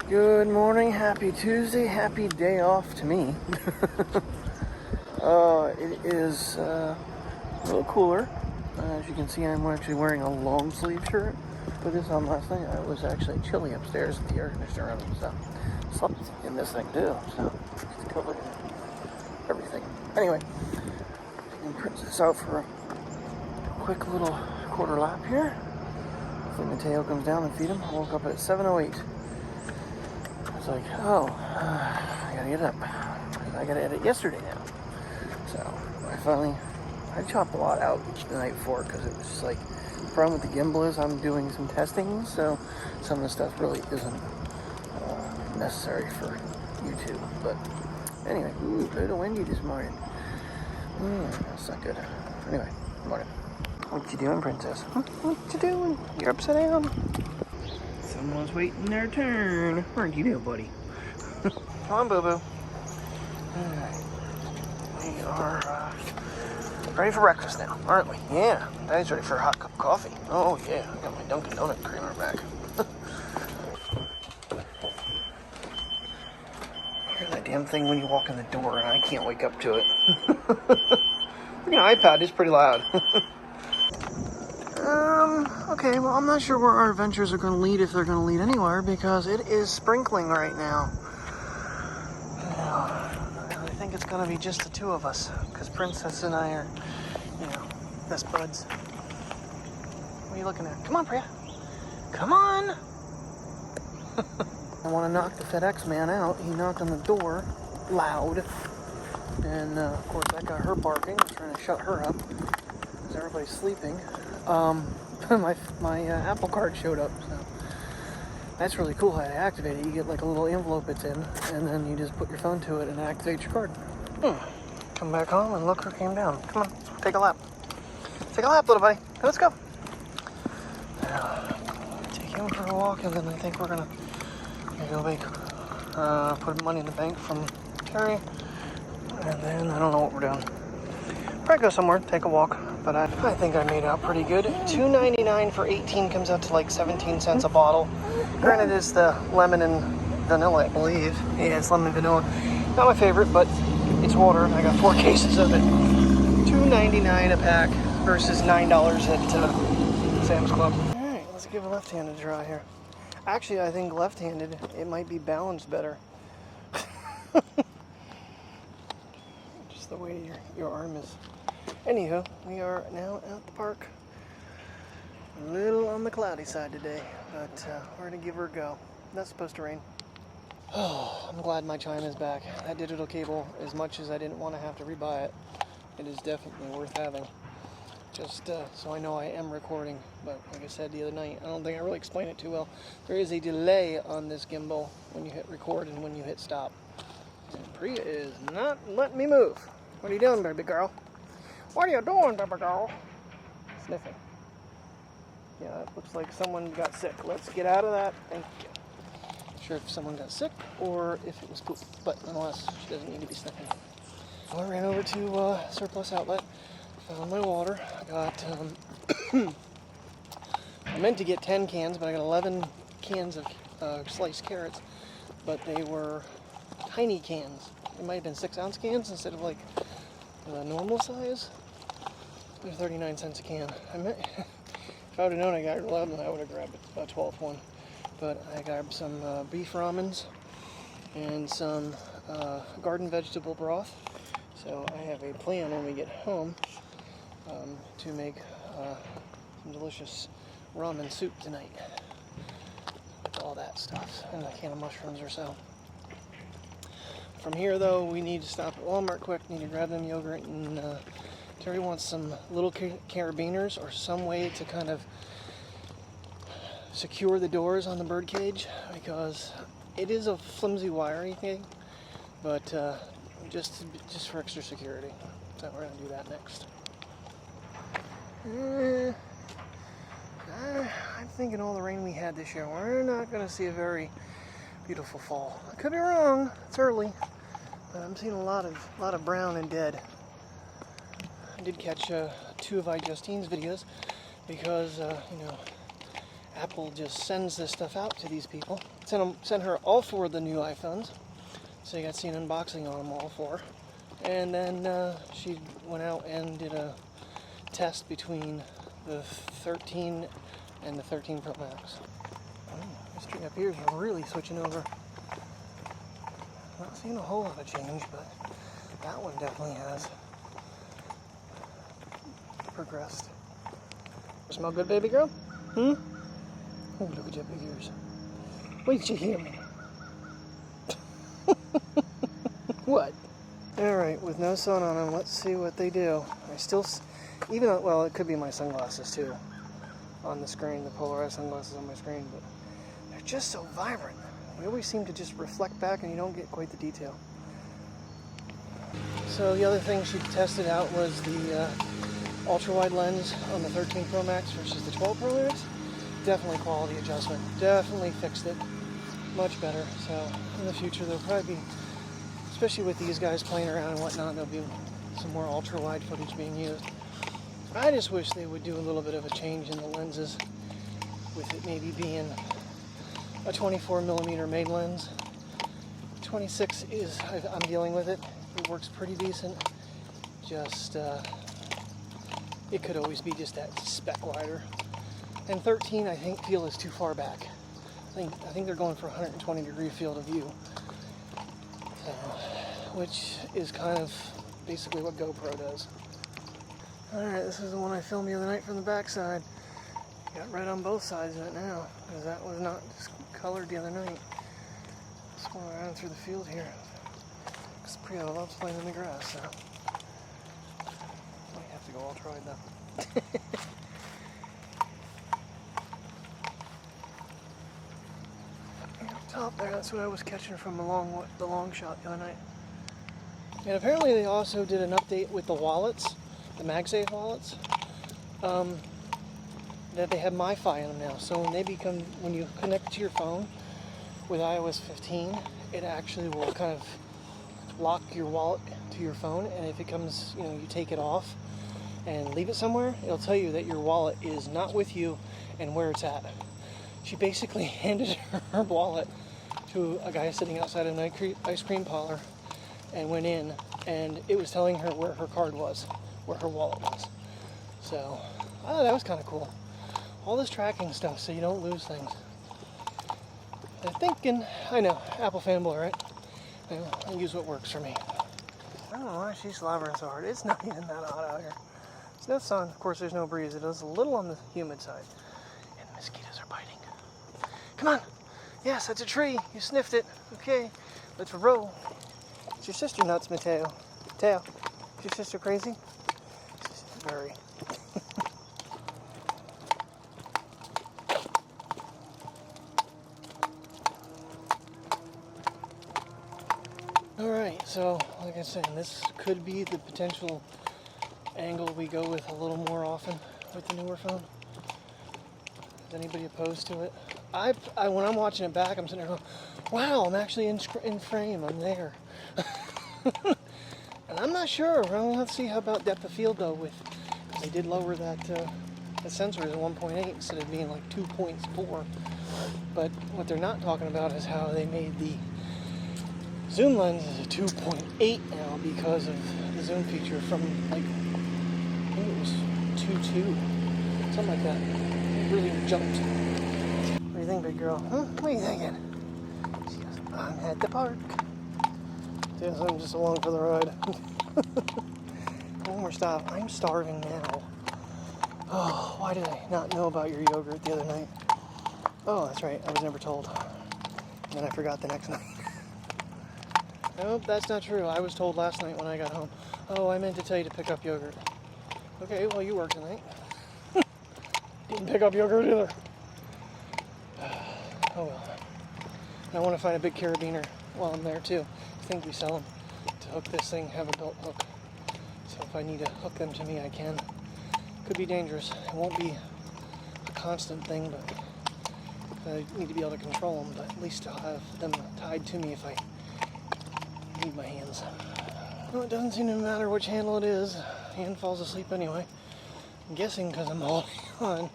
Good morning, happy Tuesday, happy day off to me. It is a little cooler. As you can see, I'm actually wearing a long sleeve shirt. Put this on last night. I was actually chilly upstairs with the air conditioner running, so slept in this thing too. So it's covered in everything. Anyway, I can print this out for a quick little quarter lap here. Hopefully Mateo comes down and feed him. I woke up at 7:08. I was like, I gotta get up. I gotta edit yesterday now. So I chopped a lot out the night before because it was just like, the problem with the gimbal is I'm doing some testing, so some of the stuff really isn't necessary for YouTube. But anyway, a little windy this morning. That's not good. Anyway, good morning. What you doing, princess? What you doing? You're upside down. Someone's waiting their turn. What are you doing, buddy? Come on, boo-boo. Alright. We are ready for breakfast now, aren't we? Yeah. Daddy's ready for a hot cup of coffee. Oh, yeah. I got my Dunkin' Donut creamer back. I hear that damn thing when you walk in the door, and I can't wake up to it. Freaking iPad is pretty loud. Okay, well, I'm not sure where our adventures are going to lead, if they're going to lead anywhere, because it is sprinkling right now. I think it's going to be just the two of us, because Princess and I are, best buds. What are you looking at? Come on, Priya. Come on! I want to knock the FedEx man out. He knocked on the door loud, and of course that got her barking. I'm trying to shut her up, because everybody's sleeping. My Apple Card showed up, so that's really cool how to activate it. You get like a little envelope it's in, and then you just put your phone to it and activate your card. Come back home and look who came down. Come on, take a lap. Take a lap, little buddy. Let's go. Take him for a walk, and then I think we're gonna go make put money in the bank from Terry, and then I don't know what we're doing. Probably go somewhere, take a walk. But I think I made out pretty good. $2.99 for 18 comes out to like 17 cents a bottle. Granted, it's the lemon and vanilla, I believe. Yeah, it's lemon and vanilla. Not my favorite, but it's water. I got 4 cases of it. $2.99 a pack versus $9 at Sam's Club. All right, let's give a left-handed try here. Actually, I think left-handed, it might be balanced better. Just the way your arm is. Anywho, we are now at the park. A little on the cloudy side today, but we're going to give her a go. Not supposed to rain. Oh, I'm glad my chime is back. That digital cable, as much as I didn't want to have to rebuy it, it is definitely worth having. Just so I know I am recording. But like I said the other night, I don't think I really explained it too well. There is a delay on this gimbal when you hit record and when you hit stop. And Priya is not letting me move. What are you doing, baby girl? What are you doing, baby girl? Sniffing. Yeah, it looks like someone got sick. Let's get out of that. Thank you. Not sure if someone got sick or if it was poop, but nonetheless, she doesn't need to be sniffing. I ran over to Surplus Outlet, found my water. I got, I meant to get 10 cans, but I got 11 cans of sliced carrots, but they were tiny cans. It might have been 6-ounce cans instead of like the normal size. They're 39 cents a can. If I would have known I got 11, I would have grabbed a 12th one. But I grabbed some beef ramens and some garden vegetable broth. So I have a plan when we get home to make some delicious ramen soup tonight. With all that stuff and a can of mushrooms or so. From here, though, we need to stop at Walmart quick. Need to grab them yogurt, and Terry wants some little carabiners or some way to kind of secure the doors on the bird cage, because it is a flimsy wiring thing, but just for extra security. So we're gonna do that next. I'm thinking all the rain we had this year, we're not gonna see a very beautiful fall. I could be wrong. It's early, but I'm seeing a lot of brown and dead. I did catch 2 of iJustine's videos because Apple just sends this stuff out to these people, sent her all 4 of the new iPhones, so you got to see an unboxing on them all 4. And then she went out and did a test between the 13 and the 13 Pro Max. This tree up here is really switching over. Not seeing a whole lot of change, but that one definitely has progressed. Smell good, baby girl? Oh, look at your big ears. Wait till you hear me. What? Alright, with no sun on them, let's see what they do. I still, even though, well, it could be my sunglasses too on the screen, the polarized sunglasses on my screen, but they're just so vibrant. They always seem to just reflect back and you don't get quite the detail. So the other thing she tested out was the ultra-wide lens on the 13 Pro Max versus the 12 Pro Max. Definitely quality adjustment. Definitely fixed it. Much better. So in the future there'll probably be, especially with these guys playing around and whatnot, there'll be some more ultra-wide footage being used. I just wish they would do a little bit of a change in the lenses, with it maybe being a 24mm main lens. 26 is, I'm dealing with it. It works pretty decent. Just, it could always be just that speck wider. And 13, I feel is too far back. I think they're going for 120 degree field of view. So, which is kind of basically what GoPro does. Alright, this is the one I filmed the other night from the back side. Got red on both sides of it now, because that was not discolored the other night. Just going around through the field here. Because Priya loves playing in the grass, so might have to go ultra-wide though. Up top there, that's what I was catching from the long shot the other night. And apparently they also did an update with the wallets, the MagSafe wallets. That they have MiFi in them now. So when you connect to your phone with iOS 15, it actually will kind of lock your wallet to your phone, and if it comes, you take it off and leave it somewhere, it'll tell you that your wallet is not with you and where it's at. She basically handed her wallet to a guy sitting outside an ice cream parlor and went in, and it was telling her where her card was, where her wallet was. So, I thought that was kind of cool. All this tracking stuff so you don't lose things. I'm thinking, I know, Apple fanboy, right? I use what works for me. I don't know why she's slobbering so hard. It's not even that hot out here. There's no sun. Of course, there's no breeze. It is a little on the humid side. And mosquitoes are biting. Come on. Yes, that's a tree. You sniffed it. Okay, let's roll. It's your sister nuts, Mateo. Mateo, is your sister crazy? Very. Alright, so like I said, this could be the potential angle we go with a little more often with the newer phone. Is anybody opposed to it? When I'm watching it back, I'm sitting there going, wow, I'm actually in frame, I'm there. And I'm not sure. We'll have to see how about depth of field though. They did lower that the sensor is 1.8 instead of being like 2.4. But what they're not talking about is how they made the zoom lens is a 2.8 now because of the zoom feature from like, I think it was 2.2, something like that. It really jumped. What do you think, big girl? Huh? What are you thinking? She goes, I'm at the park. Yes, I'm just along for the ride. One more stop. I'm starving now. Oh, why did I not know about your yogurt the other night? Oh, that's right. I was never told. And then I forgot the next night. Nope, that's not true. I was told last night when I got home. Oh, I meant to tell you to pick up yogurt. Okay, well, you work tonight. Didn't pick up yogurt either. Oh well. I want to find a big carabiner while I'm there too. I think we sell them to hook this thing, have a belt hook. So if I need to hook them to me, I can. Could be dangerous. It won't be a constant thing, but I need to be able to control them. But at least I'll have them tied to me if I need my hands. Well, it doesn't seem to matter which handle it is. Hand falls asleep anyway. I'm guessing because I'm holding on.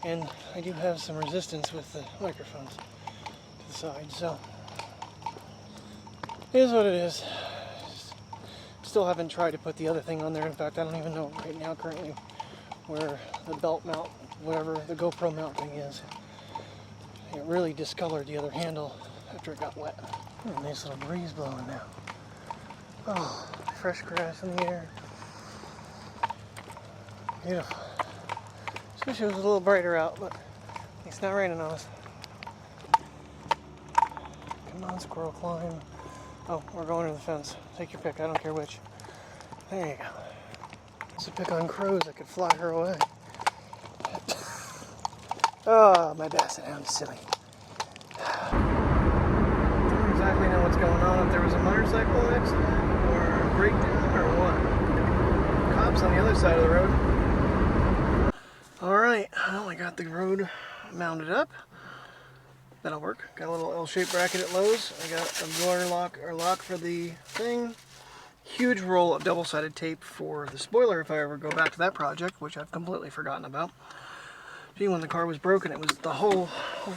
And I do have some resistance with the microphones to the side, so it is what it is. Still haven't tried to put the other thing on there. In fact, I don't even know right now currently where the belt mount, whatever the GoPro mount thing is. It really discolored the other handle after it got wet. Oh, nice little breeze blowing now. Oh, fresh grass in the air. Beautiful. Just wish it was a little brighter out, but it's not raining on us. Come on, squirrel, climb. Oh, we're going to the fence. Take your pick, I don't care which. There you go. It's a pick on crows that could fly her away. Oh, my basset hound is silly. I don't exactly know what's going on, if there was a motorcycle accident or a breakdown or what. Cops on the other side of the road. Alright, well, I got the road mounted up. That'll work. Got a little L-shaped bracket at Lowe's. I got a door lock or lock for the thing. Huge roll of double-sided tape for the spoiler if I ever go back to that project, which I've completely forgotten about. Gee, when the car was broken, it was the whole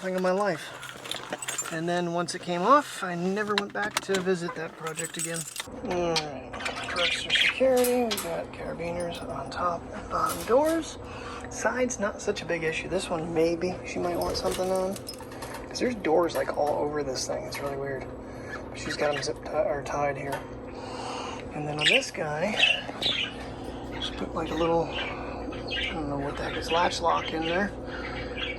thing of my life. And then once it came off, I never went back to visit that project again. Alright, for extra security, we got carabiners on top and bottom doors. Sides, not such a big issue. This one, maybe she might want something on. Because there's doors like all over this thing. It's really weird. But she's got them tied here. And then on this guy, just put like a little, I don't know what the heck, it's latch lock in there.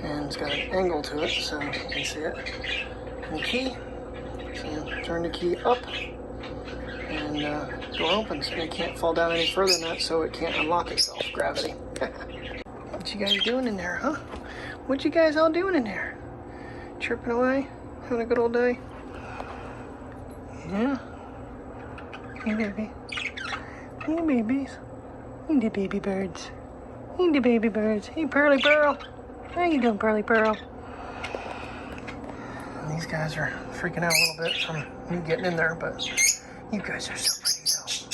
And it's got an angle to it, so you can see it. And key. So turn the key up, and door opens. And it can't fall down any further than that, so it can't unlock itself. Gravity. What you guys doing in there, huh? What you guys all doing in there? Chirping away? Having a good old day? Yeah? Hey, baby. Hey, babies. Hey, the baby birds. Hey, the baby birds. Hey, Pearly Pearl. How you doing, Pearly Pearl? And these guys are freaking out a little bit from me getting in there, but you guys are so pretty,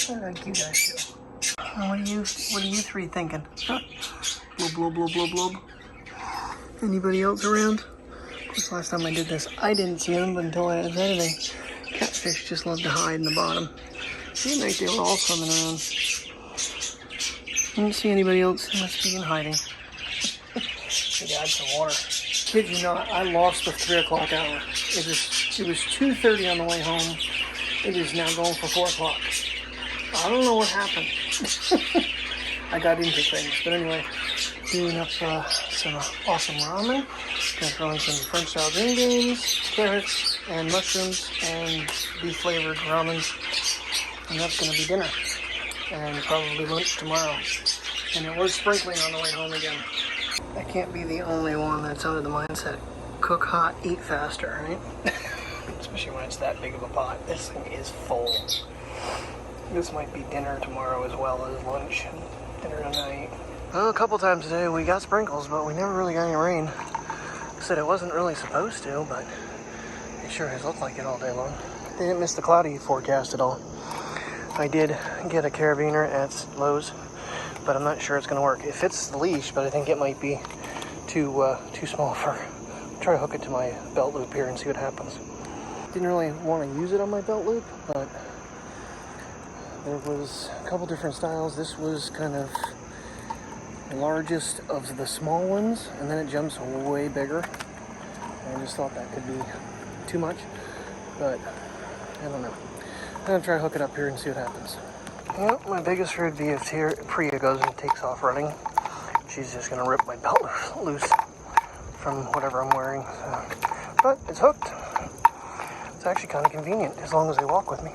though. I like you guys, too. What are you three thinking? Huh? Blub, blub, blub, blub, blub. Anybody else around? Of course, last time I did this, I didn't see them until I was editing. Catfish just love to hide in the bottom. Seemed like they were all swimming around. Didn't see anybody else. They must be in hiding. Should add some water. Kid you not, I lost the 3 o'clock hour. It was 2:30 on the way home. It is now going for 4 o'clock. I don't know what happened. I got into things, but anyway, doing up some awesome ramen. Gonna throw in some French style green beans, carrots, and mushrooms, and beef flavored ramen. And that's gonna be dinner. And probably lunch tomorrow. And it was sprinkling on the way home again. I can't be the only one that's under the mindset. Cook hot, eat faster, right? Especially when it's that big of a pot. This thing is full. This might be dinner tomorrow as well as lunch and dinner tonight. Well, a couple times today we got sprinkles, but we never really got any rain. Said it wasn't really supposed to, but it sure has looked like it all day long. They didn't miss the cloudy forecast at all. I did get a carabiner at Lowe's, but I'm not sure it's going to work. It fits the leash, but I think it might be too small for... Try to hook it to my belt loop here and see what happens. Didn't really want to use it on my belt loop, but there was a couple different styles. This was kind of the largest of the small ones, and then it jumps way bigger. I just thought that could be too much, but I don't know. I'm gonna try to hook it up here and see what happens. Well, my biggest fear would be if Priya goes and takes off running. She's just gonna rip my belt loose from whatever I'm wearing. So. But it's hooked. It's actually kind of convenient as long as they walk with me.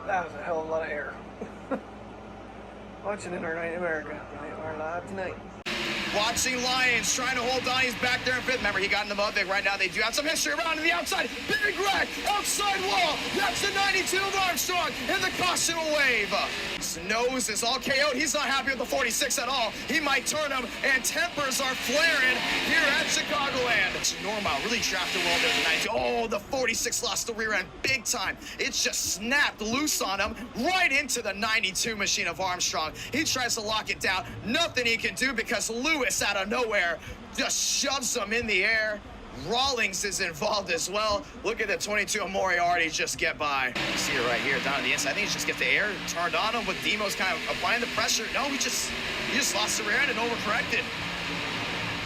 That was a hell of a lot of air. Watching Inner Night in America. They are live tonight. Watching Lions, trying to hold on. He's back there in fifth. Remember, he got in the mud. Right now, they do have some history around to the outside. Big wreck, outside wall. That's the 92 of Armstrong in the caution wave. His nose is all KO'd. He's not happy with the 46 at all. He might turn him, and tempers are flaring here at Chicagoland. It's normal. Really drafted well there, the 92. Oh, the 46 lost the rear end big time. It's just snapped loose on him right into the 92 machine of Armstrong. He tries to lock it down. Nothing he can do because Lewis out of nowhere just shoves him in the air. Rawlings is involved as well. Look at the 22 Moriarty just get by. You see it right here down on the inside. I think he just gets the air turned on him with Demo's kind of applying the pressure. No, he just lost the rear end and overcorrected.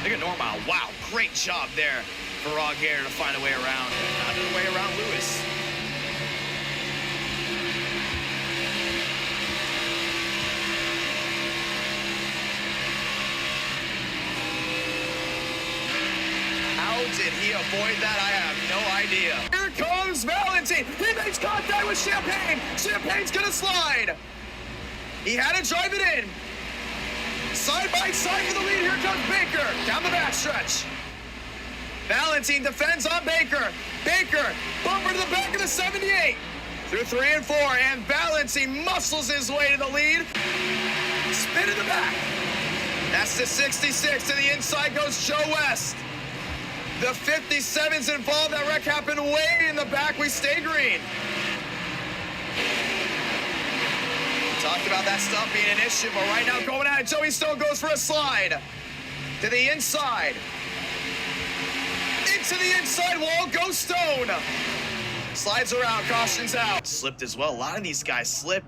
Look at Normal. Wow, great job there for Raw Gator to find a way around. Found a way around Lewis. How did he avoid that? I have no idea. Here comes Valentine. He makes contact with Champagne. Champagne's gonna slide. He had to drive it in. Side by side for the lead. Here comes Baker down the backstretch. Valentine defends on Baker. Baker, bumper to the back of the 78. Through 3 and 4, and Valentine muscles his way to the lead. Spin in the back. That's the 66. To the inside goes Joe West. The 57's involved. That wreck happened way in the back. We stay green. We talked about that stuff being an issue, but right now going at it, Joey Stone goes for a slide. To the inside. Into the inside wall, goes Stone. Slides around, cautions out. Slipped as well. A lot of these guys slip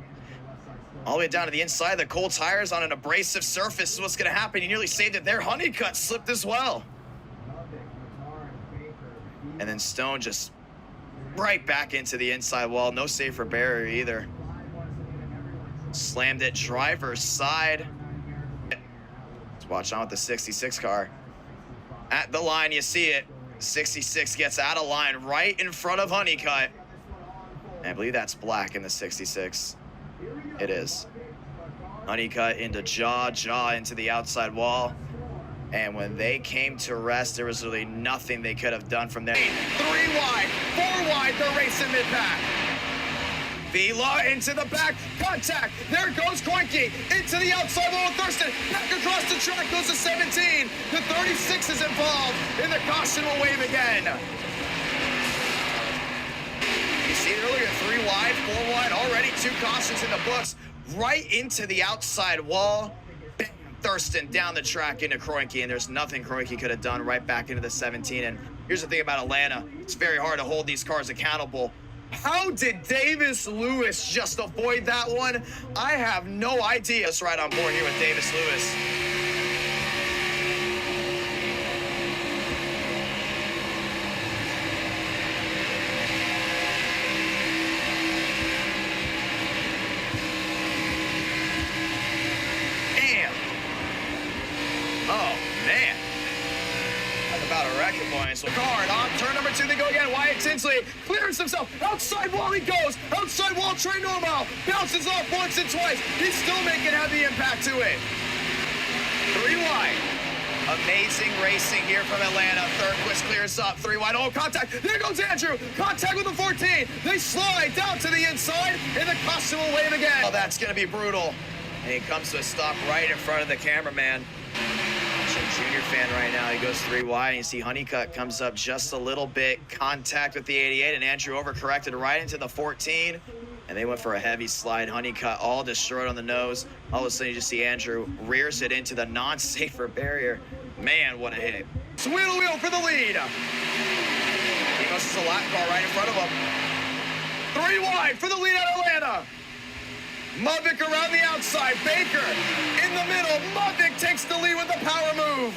all the way down to the inside. The cold tires on an abrasive surface is what's going to happen. He nearly saved it there. Honeycutt slipped as well. And then Stone just right back into the inside wall. No safer barrier either. Slammed it driver's side. Let's watch on with the 66 car. At the line, you see it. 66 gets out of line right in front of Honeycutt. And I believe that's black in the 66. It is. Honeycutt into jaw into the outside wall. And when they came to rest, there was really nothing they could have done from there. 3 wide, 4 wide, they're racing mid-pack. Vila into the back, contact. There goes Koinke into the outside wall of Thurston. Back across the track goes to 17. The 36 is involved, and the caution will wave again. You see it earlier, 3 wide, 4 wide, already 2 cautions in the books. Right into the outside wall. Bam, Thurston down the track into Kroenke, and there's nothing Kroenke could have done. Right back into the 17. And here's the thing about Atlanta. It's very hard to hold these cars accountable. How did Davis Lewis just avoid that one? I have no idea. Let's ride on board here with Davis Lewis. Damn. Oh, man. Talk about a wrecking point. So guard on turn number 2, they go again. Wyatt Tinsley clears himself. Outside wall he goes. Outside wall, Trey Normal bounces off once and twice. He's still making heavy impact to it. 3 wide. Amazing racing here from Atlanta. Thurquist clears up. 3 wide. Oh, contact. There goes Andrew. Contact with the 14. They slide down to the inside, and the caution will wave again. Oh, that's going to be brutal. And he comes to a stop right in front of the cameraman. Junior fan right now. He goes 3 wide, and you see Honeycutt comes up just a little bit. Contact with the 88, and Andrew overcorrected right into the 14. And they went for a heavy slide. Honeycutt all destroyed on the nose. All of a sudden, you just see Andrew rears it into the non-safer barrier. Man, what a hit. Wheel wheel for the lead. He misses a lap car right in front of him. 3 wide for the lead at Atlanta. Mavic around the outside. Baker in the middle. Mavic takes the lead with a power move.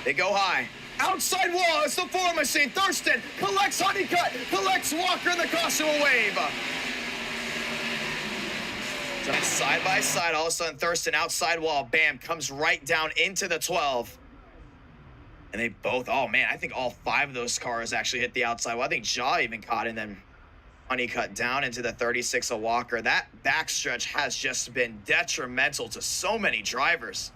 They go high. Outside wall, it's the 4 machine. Thurston collects Honeycutt, collects Walker, and the caution will wave. Side by side, all of a sudden Thurston outside wall, bam, comes right down into the 12. And they both, oh man, I think all 5 of those cars actually hit the outside wall. I think Jaw even caught, and then Honeycutt down into the 36 of Walker. That backstretch has just been detrimental to so many drivers.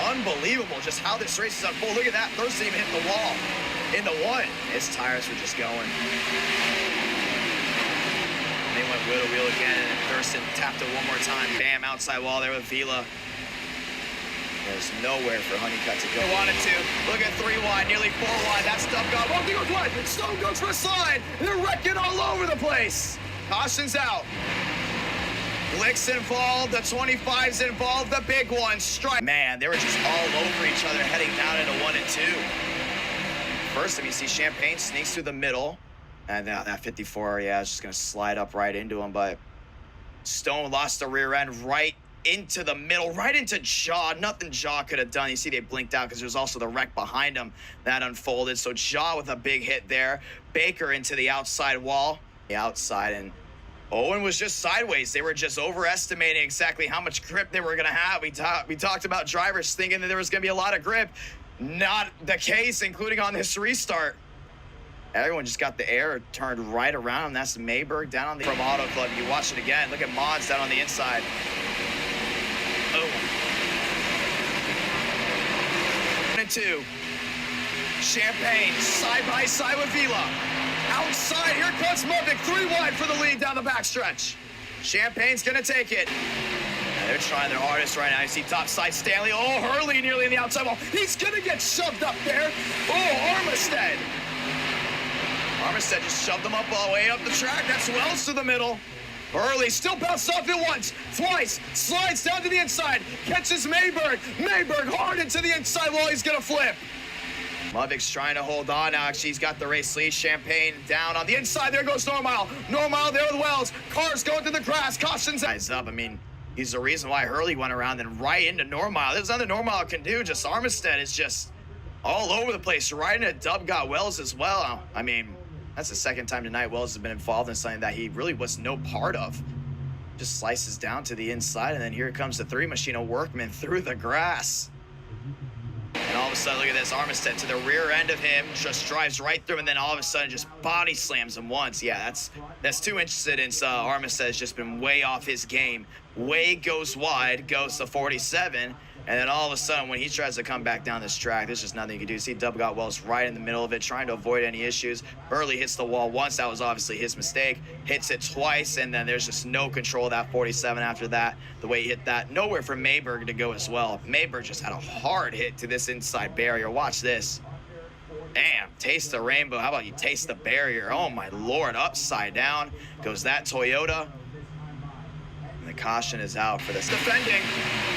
Unbelievable just how this race is unfolding. Look at that. Thurston even hit the wall in the 1. His tires were just going. They went wheel to wheel again, and Thurston tapped it one more time. Bam, outside wall there with Vila. There's nowhere for Honeycutt to go. They wanted to. Look at 3 wide, nearly 4 wide. That stuff got. Oh, he goes wide. Stone goes for a slide. They're wrecking all over the place. Caution's out. Licks involved, the 25's involved, the big one. Strike. Man, they were just all over each other heading down into 1 and 2. First time you see Champagne sneaks through the middle. And now that 54, yeah, is just going to slide up right into him. But Stone lost the rear end right into the middle, right into Jaw. Nothing Jaw could have done. You see they blinked out because there was also the wreck behind him that unfolded. So Jaw with a big hit there. Baker into the outside wall. The outside, and Owen was just sideways. They were just overestimating exactly how much grip they were going to have. We talked about drivers thinking that there was going to be a lot of grip. Not the case, including on this restart. Everyone just got the air turned right around. That's Mayberg down on the from Auto Club. You watch it again. Look at Mods down on the inside. Oh. 1 and 2. Champagne side by side with Vila. Outside, here comes Mavic. 3 wide for the lead down the backstretch. Champagne's gonna take it. And they're trying their hardest right now. You see top side Stanley. Oh, Hurley nearly in the outside wall. He's gonna get shoved up there. Oh, Armistead. Armistead just shoved him up all the way up the track. That's Wells to the middle. Hurley still bounced off it once, twice, slides down to the inside, catches Mayberg. Mayberg hard into the inside wall. He's gonna flip. Mavic's trying to hold on now. Actually, he's got the race lead. Champagne down on the inside. There goes Normile. Normile there with Wells. Cars going to the grass. Cautions eyes up. I mean, he's the reason why Hurley went around and right into Normile. There's nothing Normile can do. Just Armistead is just all over the place. Right into Dub got Wells as well. I mean, that's the second time tonight Wells has been involved in something that he really was no part of. Just slices down to the inside, and then here comes the 3 machine of Workman through the grass. And all of a sudden, look at this, Armistead to the rear end of him, just drives right through, and then all of a sudden just body slams him once. Yeah, that's 2 incidents. Armistead has just been way off his game. Way goes wide, goes to 47, and then all of a sudden, when he tries to come back down this track, there's just nothing you can do. See, Dub got Wells right in the middle of it, trying to avoid any issues. Burley hits the wall once. That was obviously his mistake. Hits it twice, and then there's just no control of that 47 after that. The way he hit that. Nowhere for Mayberg to go as well. Mayberg just had a hard hit to this inside barrier. Watch this. Damn, taste the rainbow. How about you taste the barrier? Oh, my Lord. Upside down goes that Toyota. And the caution is out for this. Defending.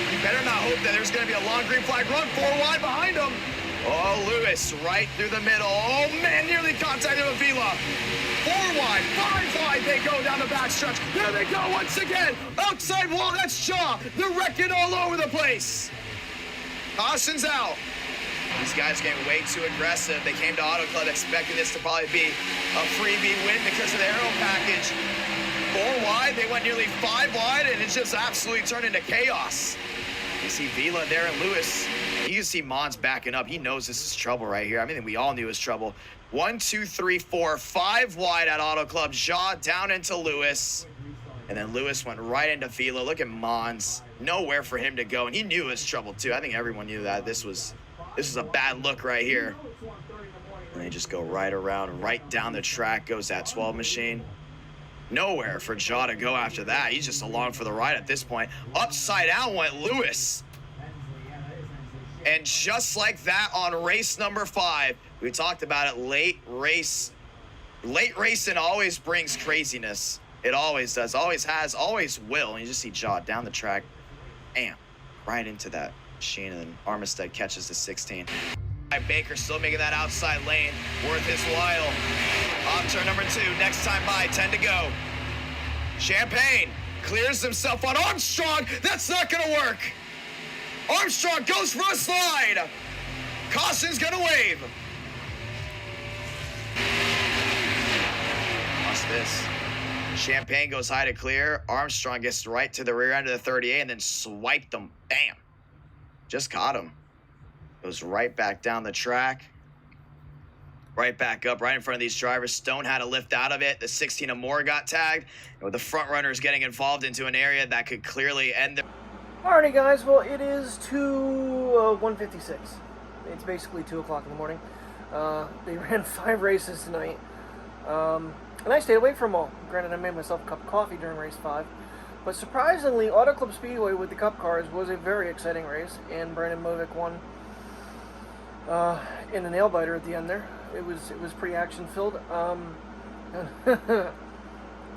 You better not hope that there's going to be a long green flag run. 4 wide behind him. Oh, Lewis right through the middle. Oh, man, nearly contacted with Vila. 4 wide, 5 wide. They go down the backstretch. There they go once again. Outside wall, that's Shaw. They're wrecking all over the place. Caution's out. These guys getting way too aggressive. They came to Auto Club expecting this to probably be a freebie win because of the aero package. 4 wide, they went nearly 5 wide, and it's just absolutely turned into chaos. You see Vila there and Lewis. You can see Mons backing up. He knows this is trouble right here. I mean, we all knew it was trouble. 1, 2, 3, 4, 5 wide at Auto Club. Jaw down into Lewis. And then Lewis went right into Vila. Look at Mons. Nowhere for him to go. And he knew it was trouble, too. I think everyone knew that. This was a bad look right here. And they just go right around, right down the track goes that 12 machine. Nowhere for Jaw to go after that. He's just along for the ride at this point. Upside down went Lewis. And just like that on race number 5, we talked about it, late racing always brings craziness. It always does, always has, always will. And you just see Jaw down the track, bam, right into that machine, and then Armistead catches the 16. Baker still making that outside lane worth his while. Off turn number 2, next time by, 10 to go. Champagne clears himself on Armstrong. That's not gonna work. Armstrong goes for a slide. Caution's gonna wave. Watch this. Champagne goes high to clear. Armstrong gets right to the rear end of the 38 and then swiped them. Bam. Just caught him. Goes right back down the track. Right back up, right in front of these drivers. Stone had to lift out of it. The 16 and more got tagged. And with the front runners getting involved into an area that could clearly end the... Alrighty, guys. Well, it is 1:56. It's basically 2 o'clock in the morning. They ran 5 races tonight. And I stayed away from all. Granted, I made myself a cup of coffee during race 5. But surprisingly, Auto Club Speedway with the Cup cars was a very exciting race. And Brandon Movic won in the nail biter at the end there. It was pretty action filled. Thought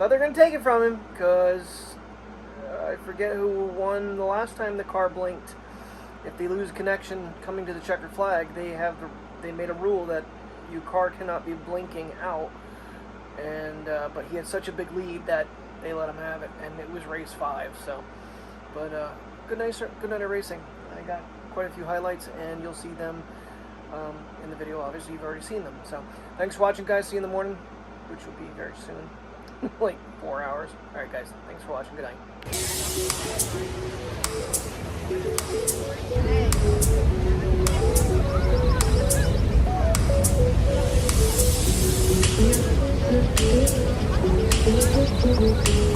they're gonna take it from him because I forget who won the last time the car blinked. If they lose connection coming to the checkered flag, they made a rule that your car cannot be blinking out. And but he had such a big lead that they let him have it, and it was race 5. So, but good night of racing. I got quite a few highlights, and you'll see them in the video. Obviously, you've already seen them. So, thanks for watching, guys. See you in the morning, which will be very soon. Like 4 hours. All right, guys. Thanks for watching. Good night.